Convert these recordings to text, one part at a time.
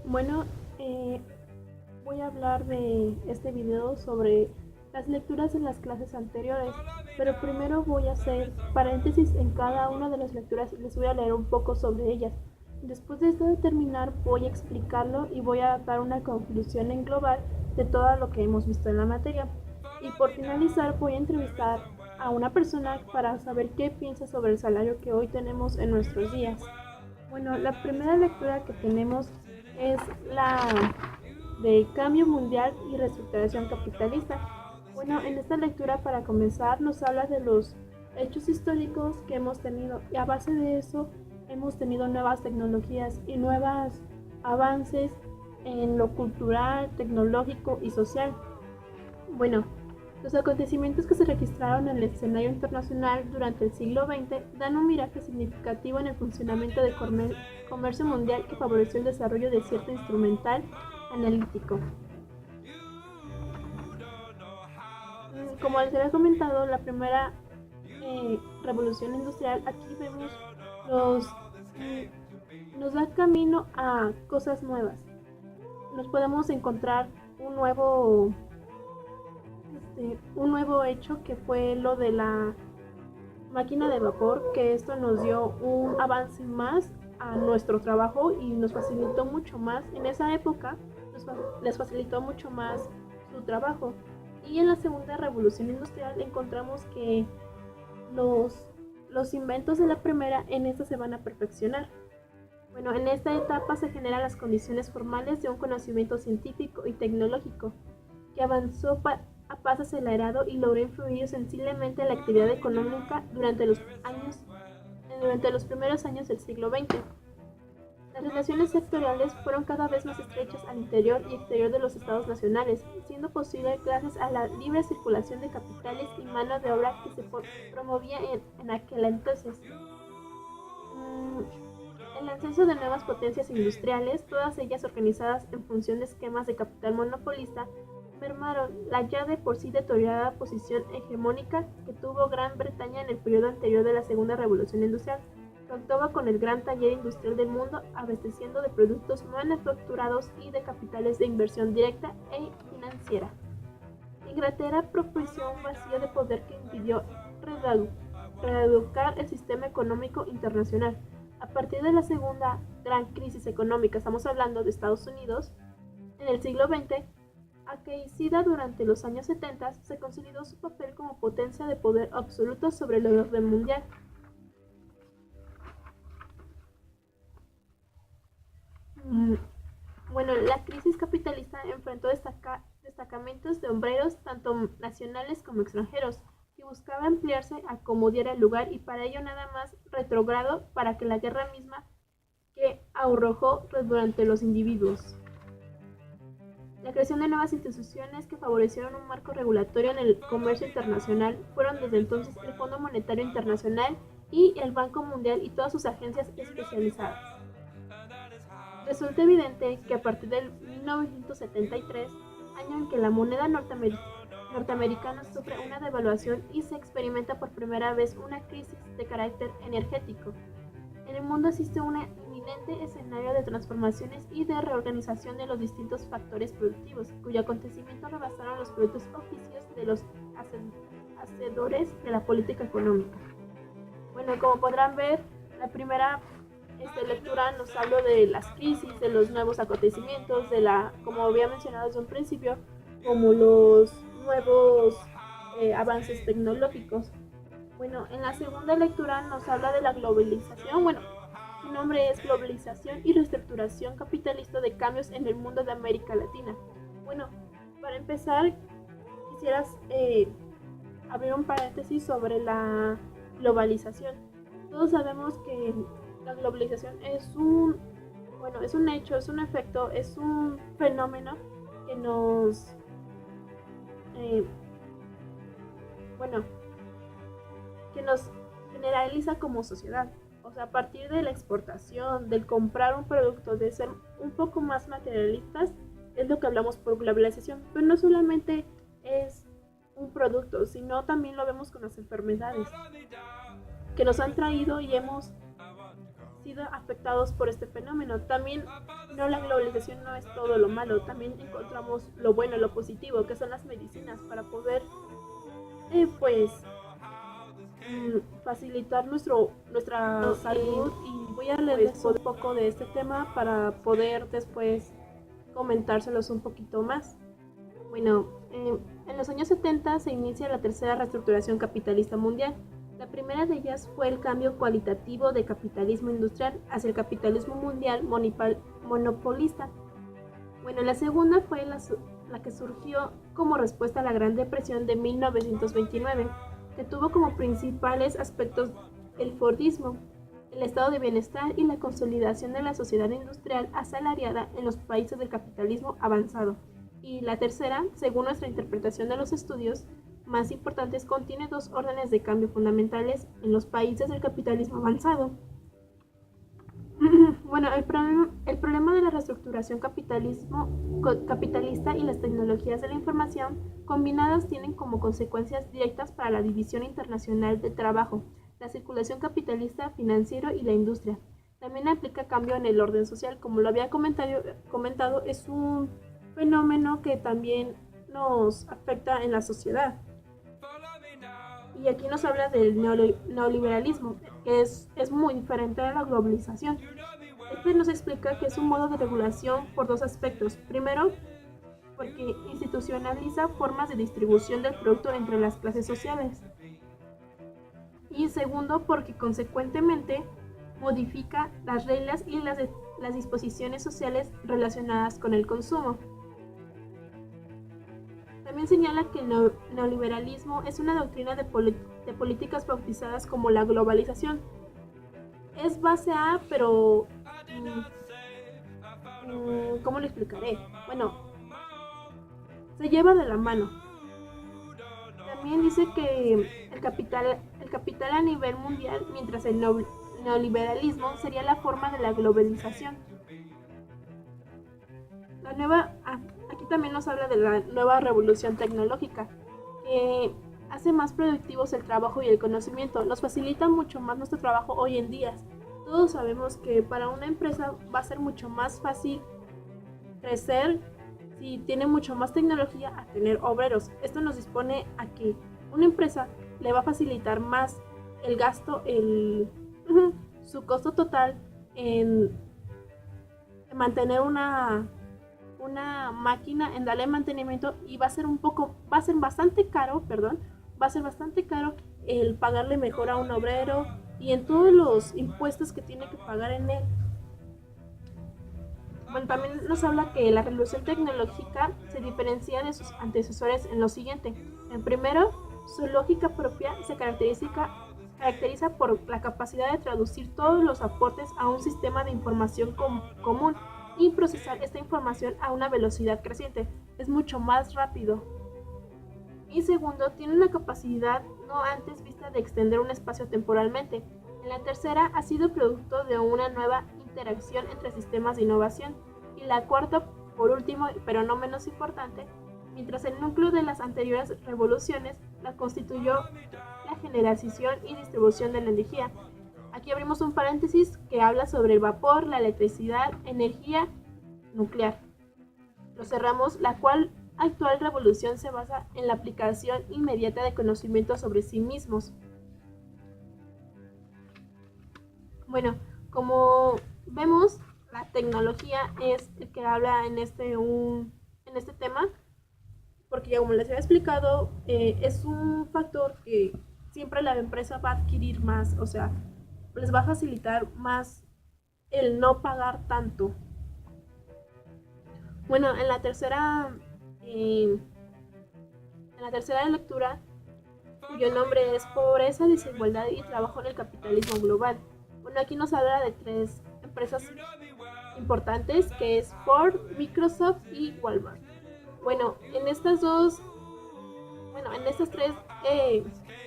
Bueno, voy a hablar de este video sobre las lecturas en las clases anteriores, pero primero voy a hacer paréntesis en cada una de las lecturas y les voy a leer un poco sobre ellas. Después de esto de terminar voy a explicarlo y voy a dar una conclusión en global de todo lo que hemos visto en la materia. Y por finalizar voy a entrevistar a una persona para saber qué piensa sobre el salario que hoy tenemos en nuestros días. Bueno, la primera lectura que tenemos es la de Cambio Mundial y Reestructuración Capitalista. Bueno, en esta lectura, para comenzar, nos habla de los hechos históricos que hemos tenido y a base de eso hemos tenido nuevas tecnologías y nuevos avances en lo cultural, tecnológico y social. Bueno, los acontecimientos que se registraron en el escenario internacional durante el siglo XX dan un miraje significativo en el funcionamiento del comercio mundial que favoreció el desarrollo de cierto instrumental analítico. Como les había comentado, la primera revolución industrial, aquí vemos los, nos da camino a cosas nuevas. Nos podemos encontrar un nuevo hecho que fue lo de la máquina de vapor, que esto nos dio un avance más a nuestro trabajo y nos facilitó mucho más. En esa época les facilitó mucho más su trabajo. Y en la segunda revolución industrial encontramos que los inventos de la primera en esta se van a perfeccionar. Bueno, en esta etapa se generan las condiciones formales de un conocimiento científico y tecnológico que avanzó a paso acelerado y logró influir sensiblemente en la actividad económica durante los primeros años del siglo XX. Las relaciones sectoriales fueron cada vez más estrechas al interior y exterior de los estados nacionales, siendo posible gracias a la libre circulación de capitales y mano de obra que se promovía en aquel entonces. El ascenso de nuevas potencias industriales, todas ellas organizadas en función de esquemas de capital monopolista, mermaron la ya de por sí deteriorada posición hegemónica que tuvo Gran Bretaña en el periodo anterior de la Segunda Revolución Industrial, que actuaba con el gran taller industrial del mundo, abasteciendo de productos manufacturados y de capitales de inversión directa e financiera. Inglaterra propició un vacío de poder que impidió reeducar el sistema económico internacional. A partir de la segunda gran crisis económica, estamos hablando de Estados Unidos, en el siglo XX, acaecida durante los años 70, se consolidó su papel como potencia de poder absoluto sobre el orden mundial. Bueno, la crisis capitalista enfrentó destacamentos de obreros, tanto nacionales como extranjeros, que buscaba ampliarse a como diera lugar y para ello nada más retrogrado para que la guerra misma que arrojó durante los individuos. La creación de nuevas instituciones que favorecieron un marco regulatorio en el comercio internacional fueron desde entonces el Fondo Monetario Internacional y el Banco Mundial y todas sus agencias especializadas. Resulta evidente que a partir del 1973, año en que la moneda norteamericana sufre una devaluación y se experimenta por primera vez una crisis de carácter energético, en el mundo existe un inminente escenario de transformaciones y de reorganización de los distintos factores productivos, cuyo acontecimiento rebasaron los productos oficios de los hacedores de la política económica. Bueno, como podrán ver, la primera lectura nos habla de las crisis, de los nuevos acontecimientos, como había mencionado desde un principio, como los nuevos avances tecnológicos. Bueno, en la segunda lectura nos habla de la globalización. Bueno, su nombre es Globalización y Reestructuración Capitalista de Cambios en el Mundo de América Latina. Bueno, para empezar, quisieras abrir un paréntesis sobre la globalización. Todos sabemos que la globalización es un hecho, es un efecto, es un fenómeno que nos que nos generaliza como sociedad. O sea, a partir de la exportación, del comprar un producto, de ser un poco más materialistas, es lo que hablamos por globalización. Pero no solamente es un producto, sino también lo vemos con las enfermedades que nos han traído y hemos sido afectados por este fenómeno. También no, la globalización no es todo lo malo, también encontramos lo bueno, lo positivo, que son las medicinas para poder pues facilitar nuestra salud, y voy a leerles un poco de este tema para poder después comentárselos un poquito más. Bueno, en los años 70 se inicia la tercera reestructuración capitalista mundial. La primera de ellas fue el cambio cualitativo de capitalismo industrial hacia el capitalismo mundial monopolista. Bueno, la segunda fue la que surgió como respuesta a la Gran Depresión de 1929, que tuvo como principales aspectos el Fordismo, el estado de bienestar y la consolidación de la sociedad industrial asalariada en los países del capitalismo avanzado. Y la tercera, según nuestra interpretación de los estudios más importantes, contiene dos órdenes de cambio fundamentales en los países del capitalismo avanzado. Bueno, el problema de la reestructuración capitalista y las tecnologías de la información combinadas tienen como consecuencias directas para la división internacional del trabajo, la circulación capitalista, financiero y la industria. También aplica cambio en el orden social. Como lo había comentado, es un fenómeno que también nos afecta en la sociedad. Y aquí nos habla del neoliberalismo, que es muy diferente a la globalización. Este nos explica que es un modo de regulación por dos aspectos. Primero, porque institucionaliza formas de distribución del producto entre las clases sociales. Y segundo, porque consecuentemente modifica las reglas y las disposiciones sociales relacionadas con el consumo. También señala que el neoliberalismo es una doctrina de políticas bautizadas como la globalización. Es base A, pero ¿cómo lo explicaré? Bueno, se lleva de la mano. También dice que el capital a nivel mundial, mientras el neoliberalismo sería la forma de la globalización. Aquí también nos habla de la nueva revolución tecnológica, que hace más productivos el trabajo y el conocimiento, nos facilita mucho más nuestro trabajo hoy en día. Todos sabemos que para una empresa va a ser mucho más fácil crecer si tiene mucho más tecnología a tener obreros. Esto nos dispone a que una empresa le va a facilitar más el gasto, su costo total en mantener una máquina, en darle mantenimiento, y va a ser bastante caro el pagarle mejor a un obrero y en todos los impuestos que tiene que pagar en él. Bueno, también nos habla que la revolución tecnológica se diferencia de sus antecesores en lo siguiente. En primero, su lógica propia se caracteriza por la capacidad de traducir todos los aportes a un sistema de información común y procesar esta información a una velocidad creciente. Es mucho más rápido. Y segundo, tiene una capacidad no antes vista de extender un espacio temporalmente. En la tercera, ha sido producto de una nueva interacción entre sistemas de innovación. Y la cuarta, por último, pero no menos importante, mientras el núcleo de las anteriores revoluciones la constituyó la generación y distribución de la energía. Aquí abrimos un paréntesis que habla sobre el vapor, la electricidad, energía nuclear. Lo cerramos, la cual actual revolución se basa en la aplicación inmediata de conocimientos sobre sí mismos. Bueno, como vemos, la tecnología es el que habla en este tema, porque ya como les había explicado, es un factor que siempre la empresa va a adquirir más, o sea, les va a facilitar más el no pagar tanto. Bueno, en la tercera lectura, cuyo nombre es Pobreza, Desigualdad y Trabajo en el Capitalismo Global. Bueno, aquí nos habla de tres empresas importantes, que es Ford, Microsoft y Walmart. Bueno, en estas tres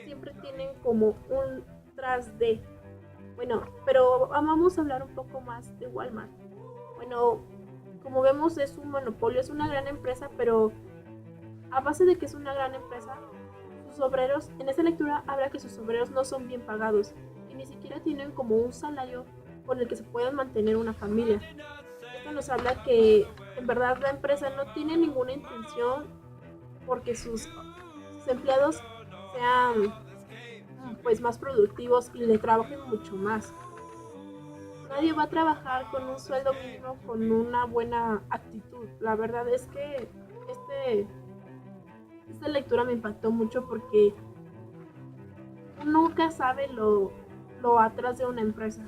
siempre tienen como un tras de. Bueno, pero vamos a hablar un poco más de Walmart. Bueno, como vemos, es un monopolio, es una gran empresa, pero a base de que es una gran empresa, sus obreros, en esta lectura habla que sus obreros no son bien pagados y ni siquiera tienen como un salario con el que se pueda mantener una familia. Esto nos habla que en verdad la empresa no tiene ninguna intención porque sus empleados sean pues más productivos y le trabajen mucho más. Nadie va a trabajar con un sueldo mínimo con una buena actitud. La verdad es que esta lectura me impactó mucho porque uno nunca sabe lo atrás de una empresa.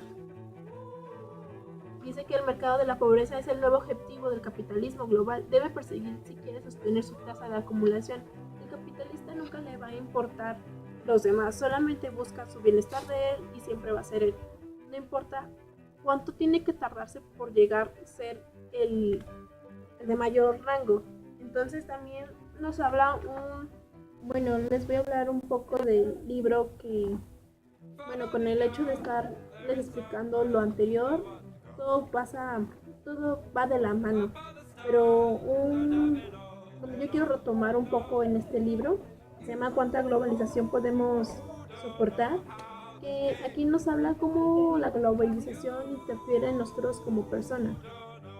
Dice que el mercado de la pobreza es el nuevo objetivo del capitalismo global. Debe perseguir si quiere sostener su tasa de acumulación. El capitalista nunca le va a importar los demás, solamente busca su bienestar de él y siempre va a ser él. No importa cuánto tiene que tardarse por llegar a ser el de mayor rango. Entonces también nos habla bueno, les voy a hablar un poco del libro que, bueno, con el hecho de estar les explicando lo anterior, todo va de la mano. Pero bueno, yo quiero retomar un poco en este libro, se llama ¿Cuánta globalización podemos soportar? Que aquí nos habla cómo la globalización interfiere en nosotros como personas.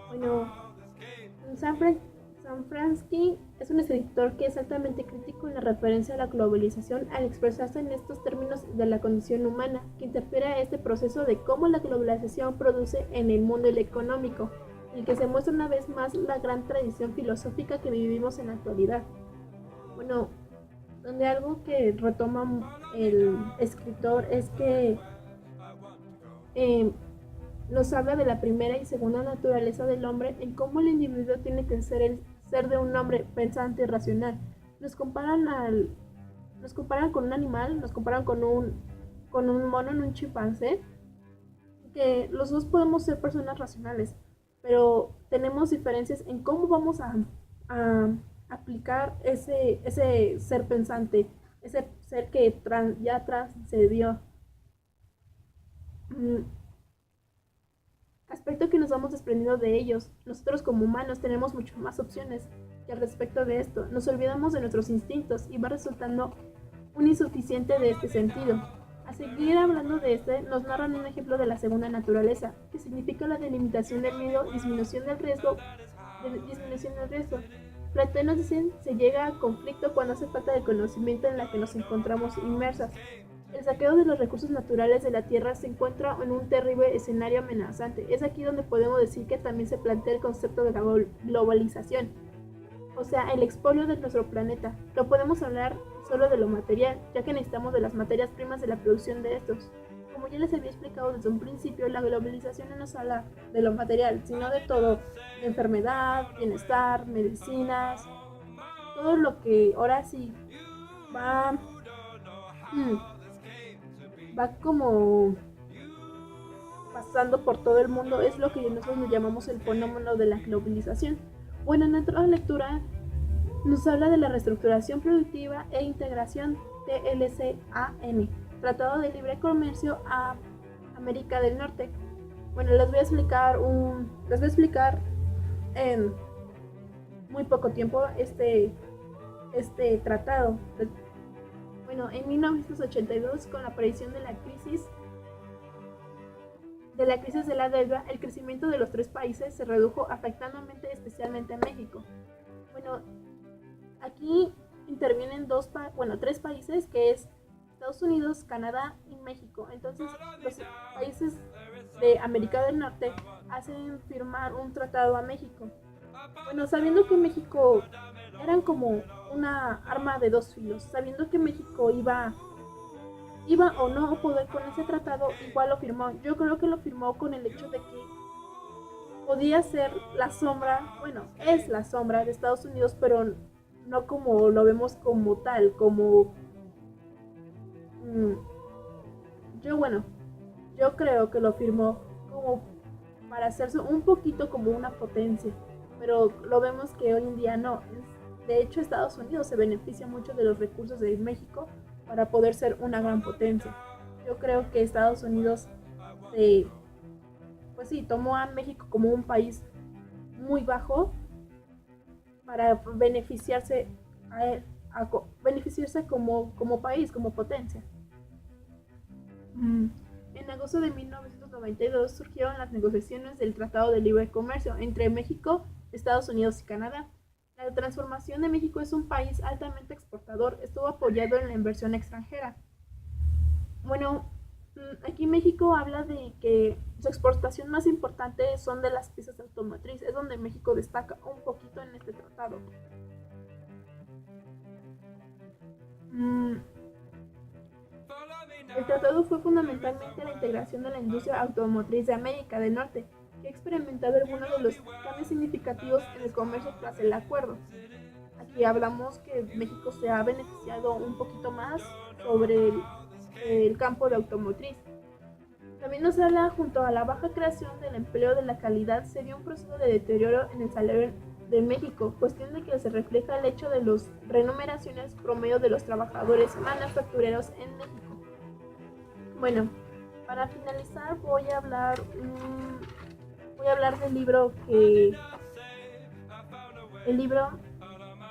Bueno, Sanfransky es un escritor que es altamente crítico en la referencia a la globalización al expresarse en estos términos de la condición humana, que interfiere a este proceso de cómo la globalización produce en el mundo económico, en el que se muestra una vez más la gran tradición filosófica que vivimos en la actualidad. Bueno, donde algo que retoma el escritor es que eh, nos habla de la primera y segunda naturaleza del hombre en cómo el individuo tiene que ser el ser de un hombre pensante y racional. Nos comparan con un animal, nos comparan con un mono, en un chimpancé, que los dos podemos ser personas racionales, pero tenemos diferencias en cómo vamos a aplicar ese ser pensante, ese ser que ya trascendió. Aspecto que nos vamos desprendiendo de ellos. Nosotros como humanos tenemos mucho más opciones que al respecto de esto. Nos olvidamos de nuestros instintos y va resultando un insuficiente de este sentido. A seguir hablando de nos narran un ejemplo de la segunda naturaleza, que significa la delimitación del miedo, disminución del riesgo. Platón nos dice, se llega a conflicto cuando hace falta de conocimiento en la que nos encontramos inmersas. El saqueo de los recursos naturales de la Tierra se encuentra en un terrible escenario amenazante. Es aquí donde podemos decir que también se plantea el concepto de la globalización, o sea, el expolio de nuestro planeta. No podemos hablar solo de lo material, ya que necesitamos de las materias primas de la producción de estos. Como ya les había explicado desde un principio, la globalización no nos habla de lo material, sino de todo, de enfermedad, bienestar, medicinas, todo lo que ahora sí va va como pasando por todo el mundo, es lo que nosotros llamamos el fenómeno de la globalización. Bueno, en otra lectura nos habla de la reestructuración productiva e integración TLCAN, Tratado de Libre Comercio a América del Norte. Bueno, les voy a explicar en muy poco tiempo este tratado. Bueno, en 1982, con la aparición de la crisis de la deuda, el crecimiento de los tres países se redujo afectando especialmente a México. Bueno, aquí intervienen tres países, que es Estados Unidos, Canadá y México. Entonces, los países de América del Norte hacen firmar un tratado a México. Bueno, sabiendo que México eran como una arma de dos filos, sabiendo que México iba o no a poder con ese tratado, igual lo firmó. Yo creo que lo firmó con el hecho de que podía ser la sombra, bueno, es la sombra de Estados Unidos, pero no como lo vemos como tal, como yo creo que lo firmó como para hacerse un poquito como una potencia, pero lo vemos que hoy en día no. De hecho, Estados Unidos se beneficia mucho de los recursos de México para poder ser una gran potencia. Yo creo que Estados Unidos pues sí, tomó a México como un país muy bajo para beneficiarse beneficiarse como país, como potencia. En En agosto de 1992 surgieron las negociaciones del Tratado de Libre Comercio entre México, Estados Unidos y Canadá. La transformación de México es un país altamente exportador, estuvo apoyado en la inversión extranjera. Bueno, aquí México habla de que su exportación más importante son de las piezas automotriz, es donde México destaca un poquito en este tratado. El tratado fue fundamentalmente la integración de la industria automotriz de América del Norte, que ha experimentado algunos de los cambios significativos en el comercio tras el acuerdo. Aquí hablamos que México se ha beneficiado un poquito más sobre el campo de automotriz. También nos habla, junto a la baja creación del empleo de la calidad, se vio un proceso de deterioro en el salario de México, cuestión de que se refleja el hecho de las remuneraciones promedio de los trabajadores manufactureros en México. Bueno, para finalizar voy a hablar del libro el libro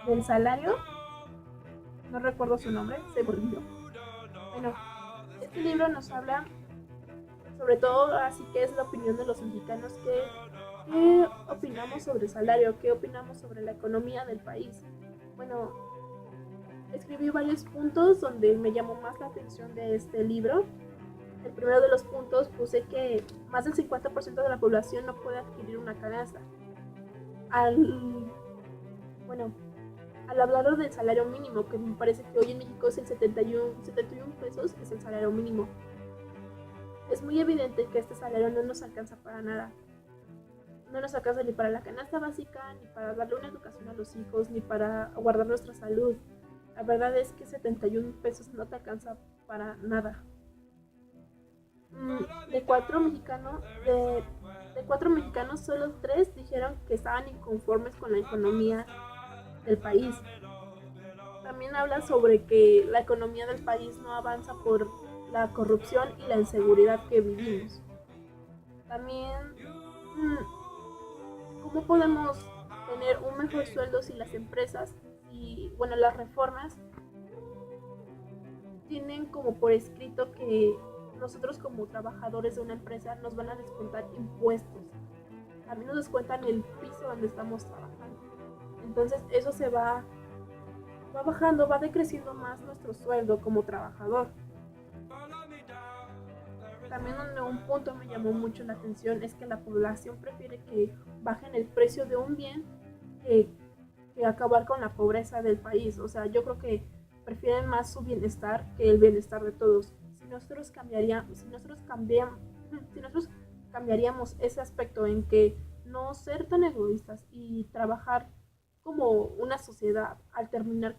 del salario, no recuerdo su nombre, se me olvidó. Bueno, este libro nos habla sobre todo, así que es la opinión de los mexicanos, qué opinamos sobre el salario, qué opinamos sobre la economía del país. Bueno, escribí varios puntos donde me llamó más la atención de este libro. El primero de los puntos puse que más del 50% de la población no puede adquirir una canasta. Al hablar del salario mínimo, que me parece que hoy en México es el 71 pesos, es el salario mínimo. Es muy evidente que este salario no nos alcanza para nada. No nos alcanza ni para la canasta básica, ni para darle una educación a los hijos, ni para guardar nuestra salud. La verdad es que 71 pesos no te alcanza para nada. De cuatro mexicanos, solo 3 dijeron que estaban inconformes con la economía del país. También habla sobre que la economía del país no avanza por la corrupción y la inseguridad que vivimos. También, ¿cómo podemos tener un mejor sueldo si las empresas y las reformas tienen como por escrito que nosotros como trabajadores de una empresa nos van a descontar impuestos? También nos descuentan el piso donde estamos trabajando. Entonces eso se va bajando, va decreciendo más nuestro sueldo como trabajador. También un punto me llamó mucho la atención es que la población prefiere que bajen el precio de un bien que acabar con la pobreza del país. O sea, yo creo que prefieren más su bienestar que el bienestar de todos. Si nosotros cambiaríamos ese aspecto en que no ser tan egoístas y trabajar como una sociedad al terminar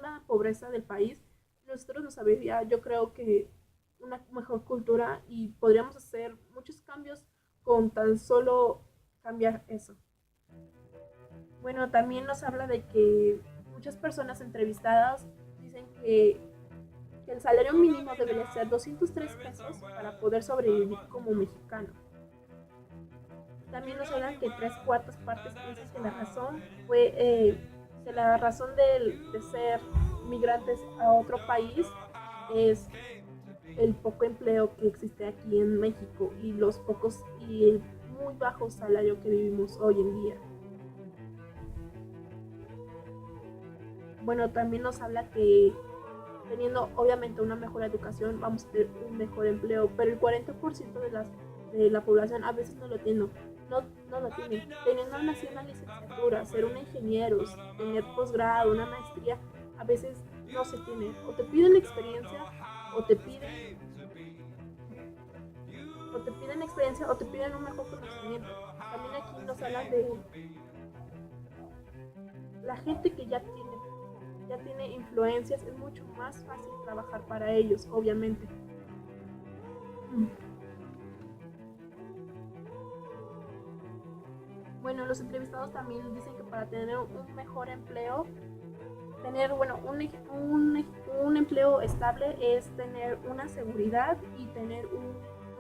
la pobreza del país, nosotros nos habría, yo creo que una mejor cultura y podríamos hacer muchos cambios con tan solo cambiar eso. Bueno, también nos habla de que muchas personas entrevistadas dicen que el salario mínimo debería ser 203 pesos para poder sobrevivir como mexicano. También nos hablan que 3/4 partes piensan que la razón fue de ser migrantes a otro país es el poco empleo que existe aquí en México y el muy bajo salario que vivimos hoy en día. Bueno, también nos habla que teniendo obviamente una mejor educación vamos a tener un mejor empleo, pero el 40% de la población a veces no lo tiene. Teniendo una licenciatura, ser un ingeniero, tener posgrado, una maestría, a veces no se tiene. O te piden experiencia, o te piden experiencia, o te piden un mejor conocimiento. También aquí nos hablan de la gente que ya tiene influencias, es mucho más fácil trabajar para ellos, obviamente. Bueno, los entrevistados también dicen que para tener un mejor empleo, un empleo estable es tener una seguridad y tener un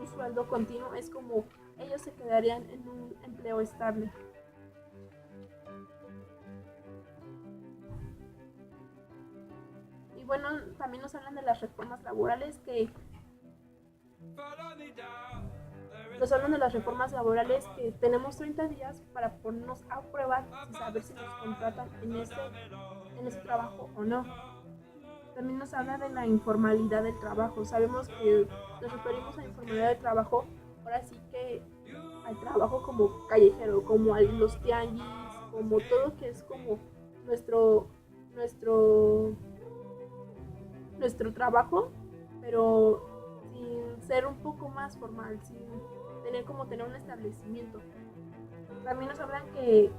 sueldo continuo, es como ellos se quedarían en un empleo estable. Y bueno, también nos hablan de las reformas laborales que Nos hablan de las reformas laborales que tenemos 30 días para ponernos a prueba y saber si nos contratan en ese trabajo o no. También nos habla de la informalidad del trabajo. Sabemos que nos referimos a la informalidad del trabajo, ahora sí que al trabajo como callejero, como a los tianguis, como todo que es como nuestro, nuestro, nuestro trabajo, pero sin ser un poco más formal, sin tener un establecimiento. También nos hablan que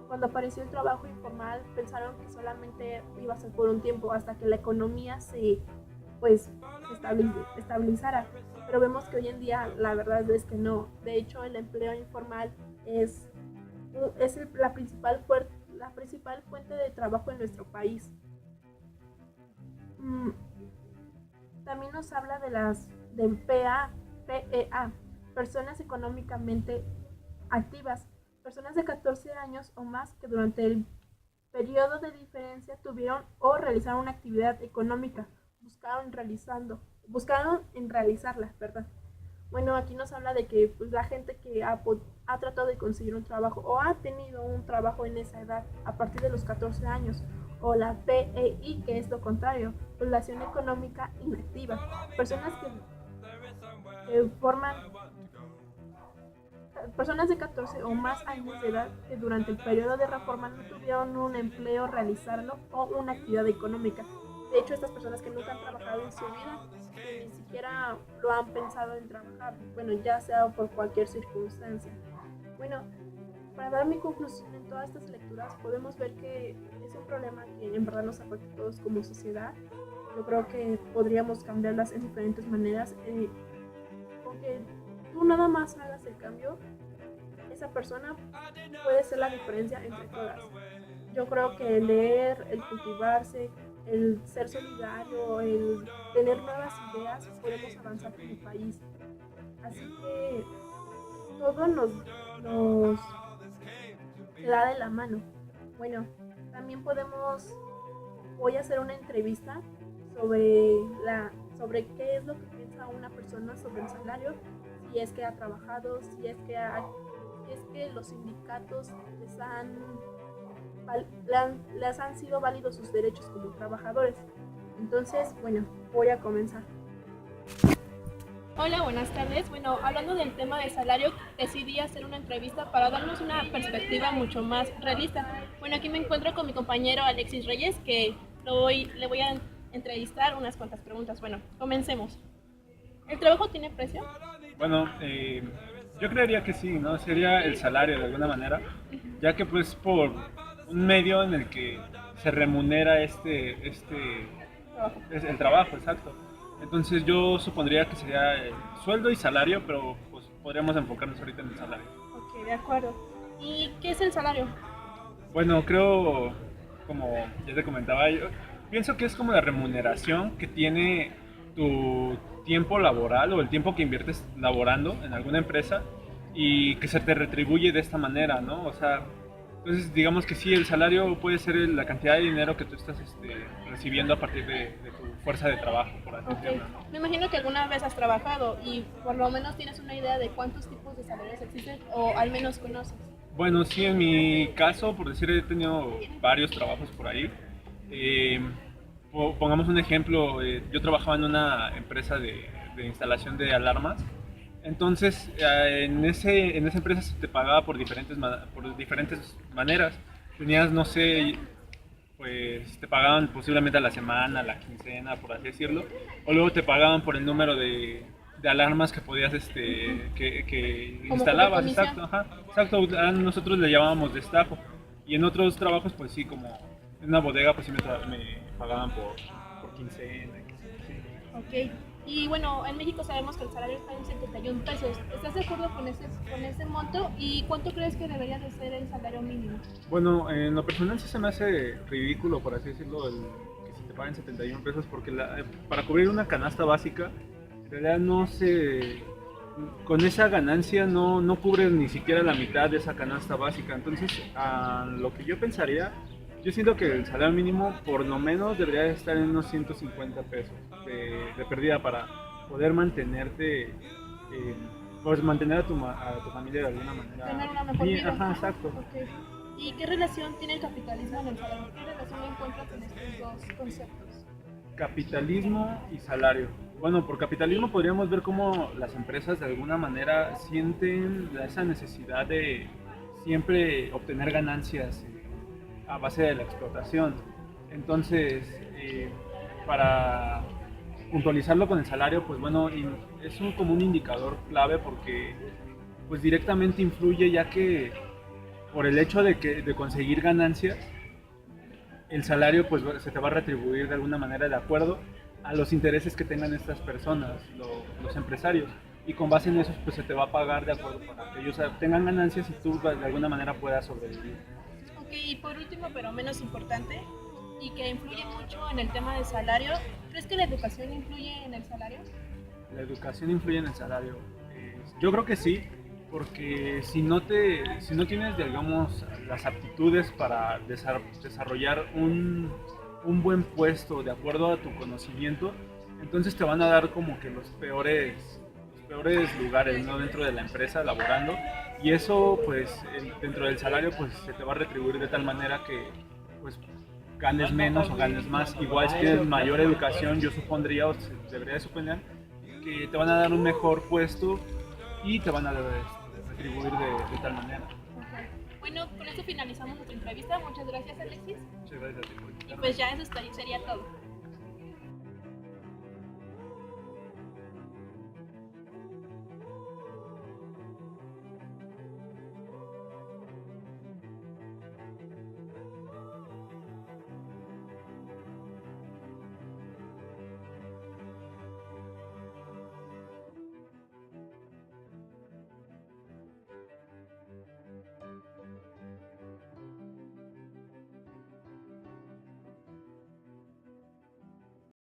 cuando apareció el trabajo informal pensaron que solamente iba a ser por un tiempo hasta que la economía se estabilizara. Pero vemos que hoy en día la verdad es que no. De hecho, el empleo informal es la principal fuente de trabajo en nuestro país. También nos habla de PEA, personas económicamente activas, personas de 14 años o más que durante el periodo de diferencia tuvieron o realizaron una actividad económica, buscaron en realizarla, ¿verdad? Bueno, aquí nos habla de que pues, la gente que ha tratado de conseguir un trabajo o ha tenido un trabajo en esa edad a partir de los 14 años, o la PEI, que es lo contrario, población económica inactiva, personas de 14 o más años de edad que durante el periodo de reforma no tuvieron un empleo, realizarlo o una actividad económica. De hecho, estas personas que nunca han trabajado en su vida, que ni siquiera lo han pensado en trabajar, bueno, ya sea por cualquier circunstancia. Bueno, para dar mi conclusión en todas estas lecturas, podemos ver que es un problema que en verdad nos afecta a todos como sociedad. Yo creo que podríamos cambiarlas en diferentes maneras, porque tú nada más hagas el cambio, esa persona puede ser la diferencia entre todas. Yo creo que el leer, el cultivarse, el ser solidario, el tener nuevas ideas, podemos avanzar como país. Así que todo nos da de la mano. Bueno, también voy a hacer una entrevista sobre qué es lo que piensa una persona sobre el salario, si es que ha trabajado, si es que los sindicatos les han sido válidos sus derechos como trabajadores. Entonces, bueno, voy a comenzar. Hola, buenas tardes. Bueno, hablando del tema de salario, decidí hacer una entrevista para darnos una perspectiva mucho más realista. Bueno, aquí me encuentro con mi compañero Alexis Reyes, que le voy a entrevistar unas cuantas preguntas. Bueno, comencemos. ¿El trabajo tiene precio? Bueno, yo creería que sí, ¿no? Sería el salario de alguna manera, ya que pues por un medio en el que se remunera es el trabajo, exacto. Entonces yo supondría que sería el sueldo y salario, pero pues podríamos enfocarnos ahorita en el salario. Ok, de acuerdo. ¿Y qué es el salario? Bueno, creo, como ya te comentaba, yo pienso que es como la remuneración que tiene tu tiempo laboral o el tiempo que inviertes laborando en alguna empresa y que se te retribuye de esta manera, ¿no? O sea, entonces digamos que sí, el salario puede ser la cantidad de dinero que tú estás recibiendo a partir de tu fuerza de trabajo, por así decirlo. Me imagino que alguna vez has trabajado y por lo menos tienes una idea de cuántos tipos de salarios existen o al menos conoces. Bueno, sí, en mi caso, por decir, he tenido varios trabajos por ahí. Eh, Pongamos un ejemplo, yo trabajaba en una empresa de instalación de alarmas. Entonces, en esa empresa se te pagaba por diferentes maneras. Tenías, no sé, pues te pagaban posiblemente a la semana, a la quincena, por así decirlo. O luego te pagaban por el número de alarmas que podías, que instalabas. Exacto, ajá. Exacto, nosotros le llamábamos destajo. Y en otros trabajos, pues sí, como en una bodega, pues sí me pagaban por quincena. Sí. Ok. Y bueno, en México sabemos que el salario está en 71 pesos. ¿Estás de acuerdo con ese monto? ¿Y cuánto crees que debería de ser el salario mínimo? Bueno, en lo personal sí se me hace ridículo, por así decirlo, que se te paguen 71 pesos, porque para cubrir una canasta básica, en realidad no se... Con esa ganancia no cubres ni siquiera la mitad de esa canasta básica. Entonces, a lo que yo pensaría, yo siento que el salario mínimo por lo menos debería estar en unos 150 pesos de pérdida poder mantenerte, pues mantener a tu familia de alguna manera. Tener una mejor vida. Ajá, exacto. Ok. ¿Y qué relación tiene el capitalismo en el salario? ¿Qué relación encuentras en estos dos conceptos? Capitalismo y salario. Bueno, por capitalismo podríamos ver cómo las empresas de alguna manera sienten esa necesidad de siempre obtener ganancias a base de la explotación. Entonces, para puntualizarlo con el salario, pues bueno, es como un indicador clave porque pues directamente influye, ya que por el hecho de conseguir ganancias, el salario pues se te va a retribuir de alguna manera de acuerdo a los intereses que tengan estas personas, los empresarios, y con base en eso pues se te va a pagar de acuerdo para que ellos tengan ganancias y tú de alguna manera puedas sobrevivir. Ok, y por último, pero menos importante, y que influye mucho en el tema del salario, ¿crees que la educación influye en el salario? La educación influye en el salario. Yo creo que sí, porque si no tienes, digamos, las aptitudes para desarrollar un buen puesto de acuerdo a tu conocimiento, entonces te van a dar como que los peores lugares, ¿no?, dentro de la empresa laborando, y eso pues dentro del salario pues se te va a retribuir de tal manera que pues ganes menos o ganes más. Igual si tienes mayor educación, yo supondría o debería de suponer que te van a dar un mejor puesto y te van a retribuir de tal manera. Okay. Bueno, con esto finalizamos nuestra entrevista. Muchas gracias, Alexis. Muchas gracias a ti por Y pues ya eso sería todo.